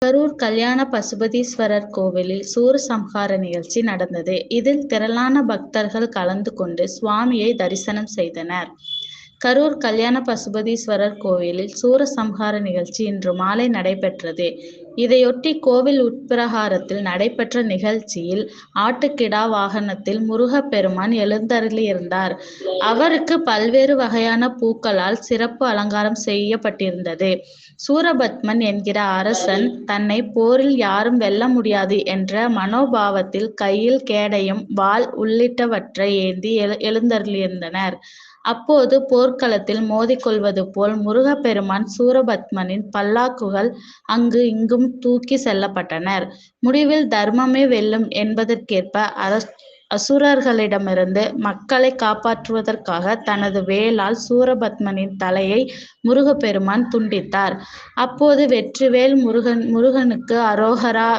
கரூர் கல்யாண பசுபதீஸ்வரர் கோவிலில் சூரசம்ஹார நிகழ்ச்சி நடந்தது. இதில் திரளான பக்தர்கள் கலந்து கொண்டு சுவாமியை தரிசனம் செய்தனர். கரூர் கல்யாண பசுபதீஸ்வரர் கோவிலில் சூரசம்ஹார நிகழ்ச்சி இன்று மாலை நடைபெற்றது. இதையொட்டி கோவில் உட்பிரகாரத்தில் நடைபெற்ற நிகழ்ச்சியில் ஆட்டுக்கிடா வாகனத்தில் முருகப்பெருமான் எழுந்தருளியிருந்தார். அவருக்கு பல்வேறு வகையான பூக்களால் சிறப்பு அலங்காரம் செய்யப்பட்டிருந்தது. சூரபத்மன் என்கிற அரசன் தன்னை போரில் யாரும் வெல்ல முடியாது என்ற மனோபாவத்தில் கையில் கேடயம், வாள் உள்ளிட்டவற்றை ஏந்தி எழுந்தருளியிருந்தனர். அப்போது போர்க்களத்தில் மோதிக்கொள்வது போல் முருகப்பெருமான், சூரபத்மனின் பல்லாக்குகள் அங்கு இங்கும் தூக்கி செல்லப்பட்டனர். முடிவில் தர்மமே வெல்லும் என்பதற்கேற்ப அசுரர்களிடமிருந்து மக்களை காப்பாற்றுவதற்காக தனது வேலால் சூரபத்மனின் தலையை முருகப்பெருமான் துண்டித்தார். அப்போது வெற்றிவேல் முருகனுக்கு அரோகரா,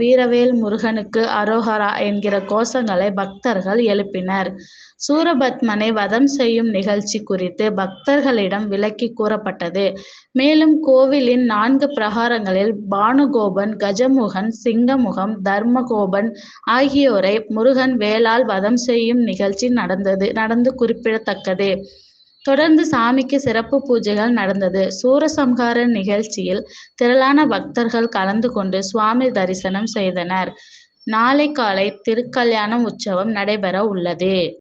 வீரவேல் முருகனுக்கு அரோகரா என்கிற கோஷங்களை பக்தர்கள் எழுப்பினர். சூரபத்மனை வதம் செய்யும் நிகழ்ச்சி குறித்து பக்தர்களிடம் விளக்கி கூறப்பட்டது. மேலும் கோவிலின் 4 பிரகாரங்களில் பானுகோபன், கஜமுகன், சிங்கமுகம், தர்மகோபன் ஆகியோரை முருகன் வேலால் வதம் செய்யும் நிகழ்ச்சி நடந்து குறிப்பிடத்தக்கது. தொடர்ந்து சாமிக்கு சிறப்பு பூஜைகள் நடந்தது. சூரசம்ஹார நிகழ்ச்சியில் திரளான பக்தர்கள் கலந்து கொண்டு சுவாமி தரிசனம் செய்தனர். நாளை காலை திருக்கல்யாணம் உற்சவம் நடைபெற உள்ளது.